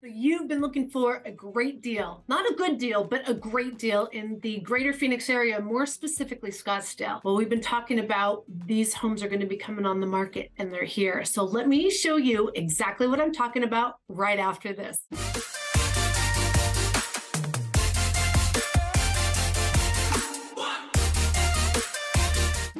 You've been looking for a great deal, not a good deal, but a great deal in the greater Phoenix area, more specifically Scottsdale. Well, we've been talking about these homes are going to be coming on the market and they're here. So let me show you exactly what I'm talking about right after this.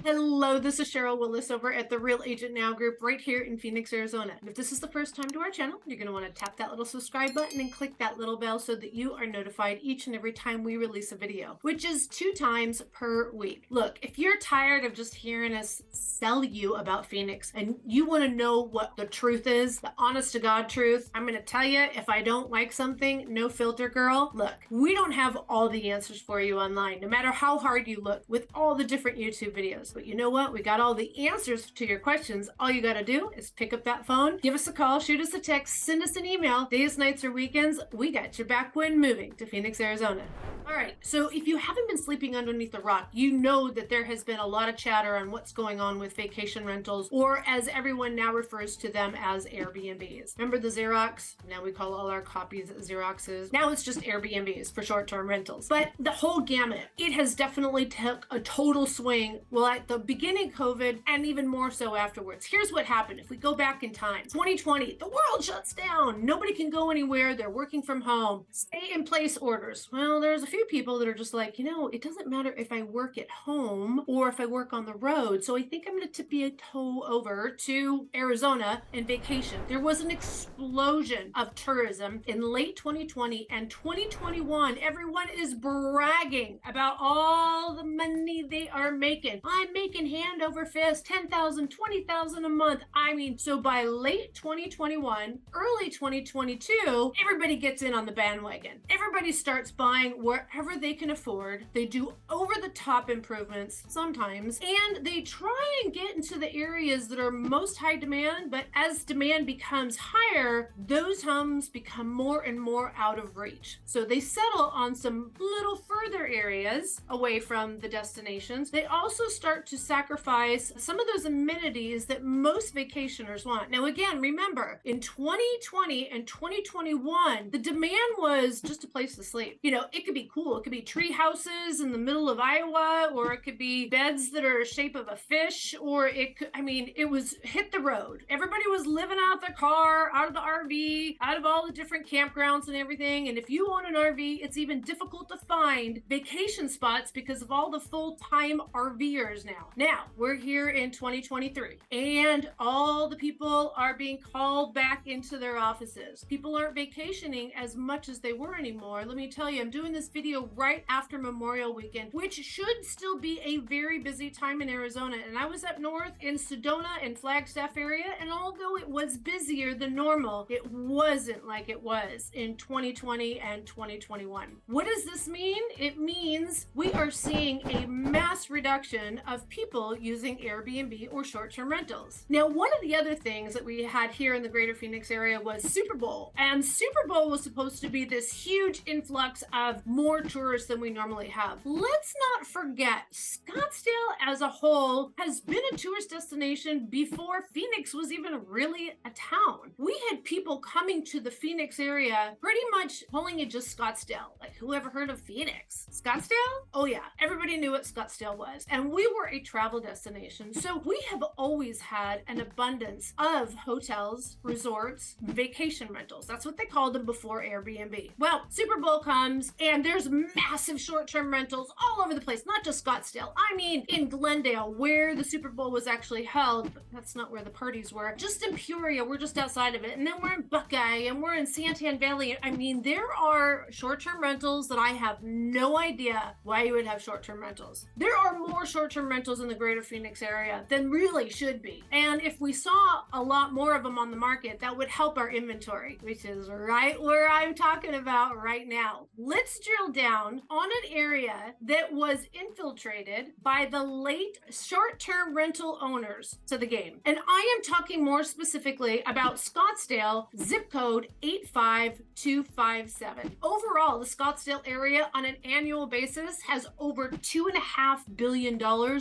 Hello, this is Sheryl Willis over at the Real Agent Now group right here in Phoenix, Arizona. And if this is the first time to our channel, you're going to want to tap that little subscribe button and click that little bell so that you are notified each and every time we release a video, which is 2 times per week. Look, if you're tired of just hearing us sell you about Phoenix and you want to know what the truth is, the honest to God truth, I'm going to tell you, if I don't like something, no filter girl. Look, we don't have all the answers for you online, no matter how hard you look with all the different YouTube videos. But you know what? We got all the answers to your questions. All you got to do is pick up that phone, give us a call, shoot us a text, send us an email. Days, nights, or weekends, we got your back when moving to Phoenix, Arizona. All right, so if you haven't been sleeping underneath a rock, you know that there has been a lot of chatter on what's going on with vacation rentals, or as everyone now refers to them as Airbnbs. Remember the Xerox? Now we call all our copies Xeroxes. Now it's just Airbnbs for short-term rentals. But the whole gamut, it has definitely took a total swing. Well, at the beginning of COVID, and even more so afterwards. Here's what happened. If we go back in time, 2020, the world shuts down. Nobody can go anywhere. They're working from home. Stay-in-place orders. Well, there's a few people that are just like, you know, it doesn't matter if I work at home or if I work on the road. So I think I'm going to tip a toe over to Arizona and vacation. There was an explosion of tourism in late 2020 and 2021. Everyone is bragging about all the money they are making. I'm making hand over fist, $10,000, $20,000 a month. I mean, so by late 2021, early 2022, everybody gets in on the bandwagon. Everybody starts buying wherever they can afford. They do over-the-top improvements sometimes, and they try and get into the areas that are most high demand, but as demand becomes higher, those homes become more and more out of reach. So they settle on some little further areas away from the destinations. They also start to sacrifice some of those amenities that most vacationers want. Now, again, remember, in 2020 and 2021, the demand was just a place to sleep. You know, it could be cool. It could be tree houses in the middle of Iowa, or it could be beds that are the shape of a fish, or it could, I mean, it was hit the road. Everybody was living out of their car, out of the RV, out of all the different campgrounds and everything. And if you own an RV, it's even difficult to find vacation spots because of all the full-time RVers now. Now, we're here in 2023, and all the people are being called back into their offices. People aren't vacationing as much as they were anymore. Let me tell you, I'm doing this video right after Memorial Weekend, which should still be a very busy time in Arizona. And I was up north in Sedona and Flagstaff area, and although it was busier than normal, it wasn't like it was in 2020 and 2021. What does this mean? It means we are seeing a mass reduction of people using Airbnb or short-term rentals. Now, one of the other things that we had here in the greater Phoenix area was Super Bowl. And Super Bowl was supposed to be this huge influx of more tourists than we normally have. Let's not forget, Scottsdale as a whole has been a tourist destination before Phoenix was even really a town. We had people coming to the Phoenix area pretty much calling it just Scottsdale. Like, who ever heard of Phoenix? Scottsdale? Oh yeah, everybody knew what Scottsdale was. And we were a travel destination. So we have always had an abundance of hotels, resorts, vacation rentals. That's what they called them before Airbnb. Well, Super Bowl comes and there's massive short-term rentals all over the place, not just Scottsdale. I mean, in Glendale, where the Super Bowl was actually held, but that's not where the parties were. Just in Peoria, we're just outside of it. And then we're in Buckeye and we're in Santan Valley. I mean, there are short-term rentals that I have no idea why you would have short-term rentals. There are more short-term rentals in the greater Phoenix area than really should be. And if we saw a lot more of them on the market, that would help our inventory, which is right where I'm talking about right now. Let's drill down on an area that was infiltrated by the late short-term rental owners to the game. And I am talking more specifically about Scottsdale, zip code 85257. Overall, the Scottsdale area on an annual basis has over $2.5 billion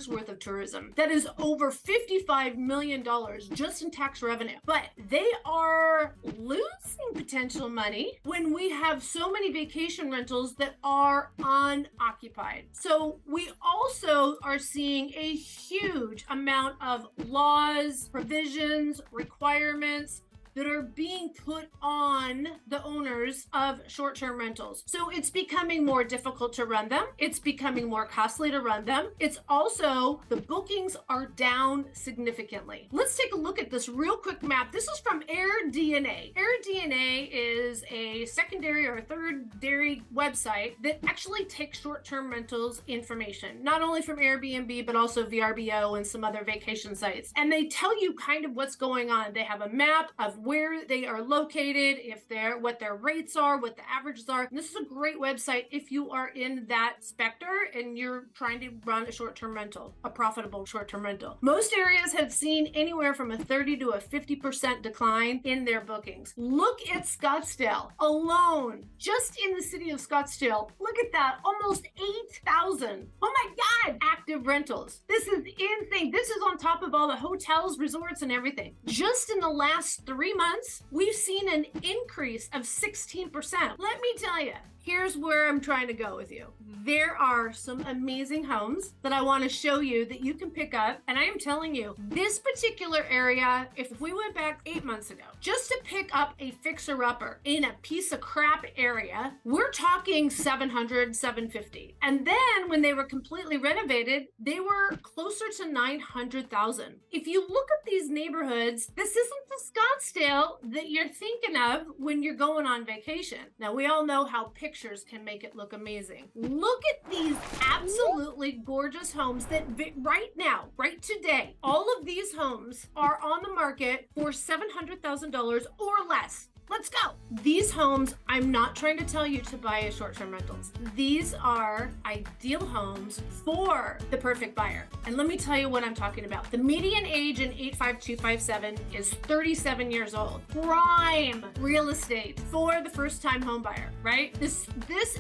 worth of tourism. That is over $55 million just in tax revenue. But they are losing potential money when we have so many vacation rentals that are unoccupied. So we also are seeing a huge amount of laws, provisions, requirements that are being put on the owners of short-term rentals. So it's becoming more difficult to run them. It's becoming more costly to run them. It's also, the bookings are down significantly. Let's take a look at this real quick map. This is from AirDNA. AirDNA is a secondary or third-dairy website that actually takes short-term rentals information, not only from Airbnb, but also VRBO and some other vacation sites. And they tell you kind of what's going on. They have a map of where they are located, what their rates are, what the averages are. And this is a great website if you are in that specter and you're trying to run a short-term rental, a profitable short-term rental. Most areas have seen anywhere from a 30 to a 50% decline in their bookings. Look at Scottsdale alone, just in the city of Scottsdale. Look at that, almost 8,000. Oh my God, active rentals. This is insane. This is on top of all the hotels, resorts, and everything. Just in the last 3 months, we've seen an increase of 16%. Let me tell you, here's where I'm trying to go with you. There are some amazing homes that I want to show you that you can pick up. And I am telling you, this particular area, if we went back 8 months ago, just to pick up a fixer-upper in a piece of crap area, we're talking 700, 750. And then when they were completely renovated, they were closer to 900,000. If you look at these neighborhoods, this isn't the Scottsdale that you're thinking of when you're going on vacation. Now, we all know how pictures can make it look amazing. Look at these absolutely gorgeous homes that right now, right today, all of these homes are on the market for $700,000 or less. Let's go. These homes, I'm not trying to tell you to buy as short-term rentals. These are ideal homes for the perfect buyer. And let me tell you what I'm talking about. The median age in 85257 is 37 years old. Prime real estate for the first-time home buyer, right? This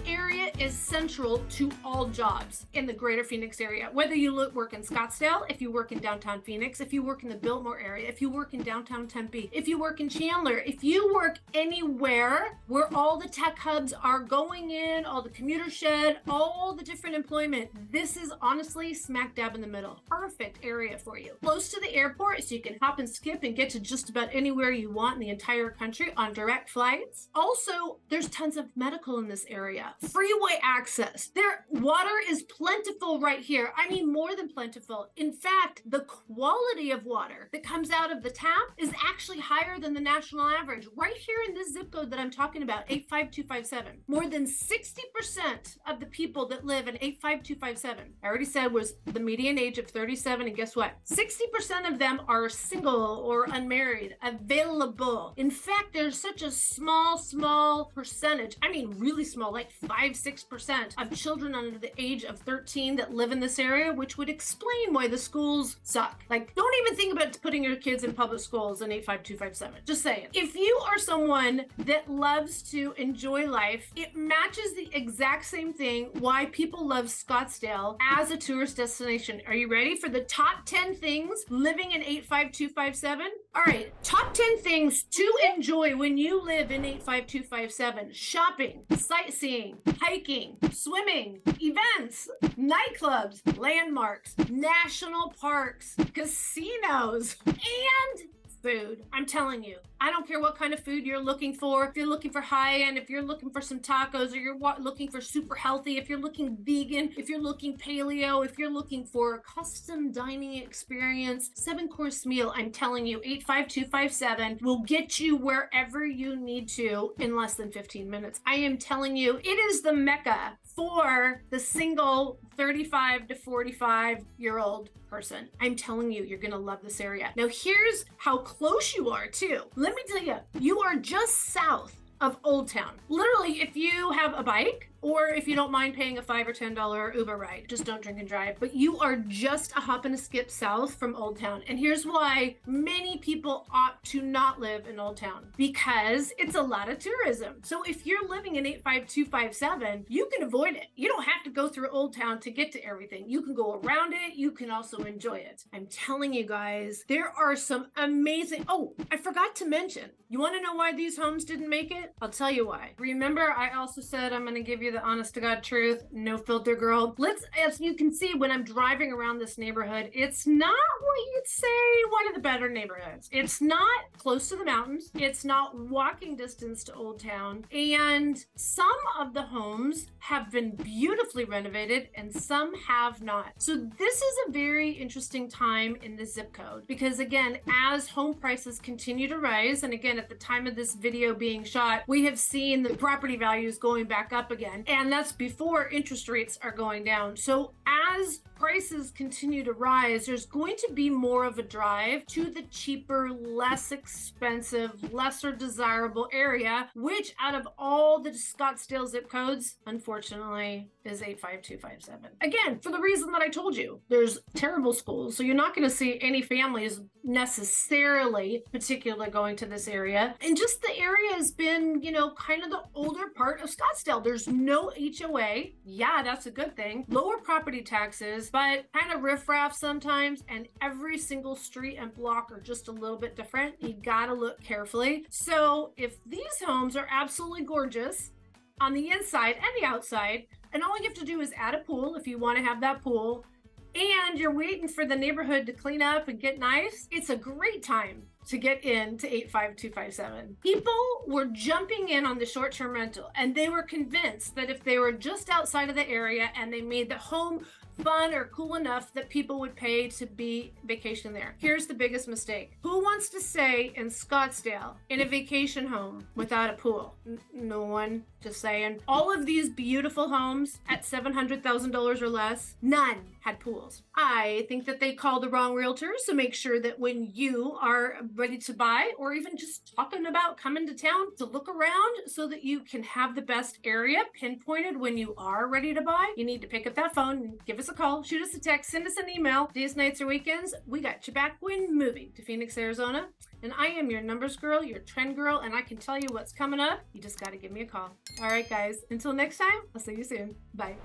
area is central to all jobs in the greater Phoenix area. Whether you work in Scottsdale, if you work in downtown Phoenix, if you work in the Biltmore area, if you work in downtown Tempe, if you work in Chandler, if you work anywhere where all the tech hubs are going in, all the commuter shed, all the different employment, this is honestly smack dab in the middle. Perfect area for you. Close to the airport, so you can hop and skip and get to just about anywhere you want in the entire country on direct flights. Also, there's tons of medical in this area. Freeway access. Their water is plentiful right here. I mean, more than plentiful. In fact, the quality of water that comes out of the tap is actually higher than the national average. Right here in this zip code that I'm talking about, 85257, more than 60% of the people that live in 85257, I already said, was the median age of 37, and guess what? 60% of them are single or unmarried, available. In fact, there's such a small percentage, I mean really small, like 5-6% of children under the age of 13 that live in this area, which would explain why the schools suck. Like, don't even think about putting your kids in public schools in 85257. Just saying. If you are someone that loves to enjoy life, it matches the exact same thing why people love Scottsdale as a tourist destination. Are you ready for the top 10 things living in 85257? All right, top 10 things to enjoy when you live in 85257. Shopping, sightseeing, hiking, swimming, events, nightclubs, landmarks, national parks, casinos, and food. I'm telling you, I don't care what kind of food you're looking for. If you're looking for high end, if you're looking for some tacos, or you're looking for super healthy, if you're looking vegan, if you're looking paleo, if you're looking for a custom dining experience, 7-course meal, I'm telling you, 85257 will get you wherever you need to in less than 15 minutes. I am telling you, it is the mecca for the single 35 to 45-year-old person. I'm telling you, you're gonna love this area. Now, here's how close you are too. Let me tell you, you are just south of Old Town. Literally, if you have a bike Or if you don't mind paying a $5 or $10 Uber ride, just don't drink and drive. But you are just a hop and a skip south from Old Town. And here's why many people opt to not live in Old Town, because it's a lot of tourism. So if you're living in 85257, you can avoid it. You don't have to go through Old Town to get to everything. You can go around it. You can also enjoy it. I'm telling you guys, there are some amazing, oh, I forgot to mention, you want to know why these homes didn't make it? I'll tell you why. Remember, I also said I'm going to give you the honest to God truth, no filter, girl. As you can see, when I'm driving around this neighborhood, it's not what you'd say one of the better neighborhoods. It's not close to the mountains. It's not walking distance to Old Town. And some of the homes have been beautifully renovated and some have not. So this is a very interesting time in the zip code, because again, as home prices continue to rise, and again, at the time of this video being shot, we have seen the property values going back up again, and that's before interest rates are going down. So as prices continue to rise, there's going to be more of a drive to the cheaper, less expensive, lesser desirable area, which out of all the Scottsdale zip codes, unfortunately, is 85257. Again, for the reason that I told you, there's terrible schools, so you're not going to see any families necessarily particularly going to this area. And just the area has been, you know, kind of the older part of Scottsdale. There's no HOA. Yeah, that's a good thing. Lower property taxes, but kind of riffraff sometimes, and every single street and block are just a little bit different. You gotta look carefully. So if these homes are absolutely gorgeous on the inside and the outside, and all you have to do is add a pool if you want to have that pool, and you're waiting for the neighborhood to clean up and get nice, it's a great time to get into 85257. People were jumping in on the short-term rental, and they were convinced that if they were just outside of the area and they made the home fun or cool enough that people would pay to be vacation there. Here's the biggest mistake. Who wants to stay in Scottsdale in a vacation home without a pool? No one. Just saying. All of these beautiful homes at $700,000 or less, none had pools. I think that they called the wrong realtor, so make sure that when you are ready to buy, or even just talking about coming to town, to look around so that you can have the best area pinpointed when you are ready to buy, you need to pick up that phone and give us a call, shoot us a text, send us an email. Days, nights, or weekends, we got you back when moving to Phoenix, Arizona. And I am your numbers girl, your trend girl, and I can tell you what's coming up. You just got to give me a call. All right, guys, until next time, I'll see you soon. Bye.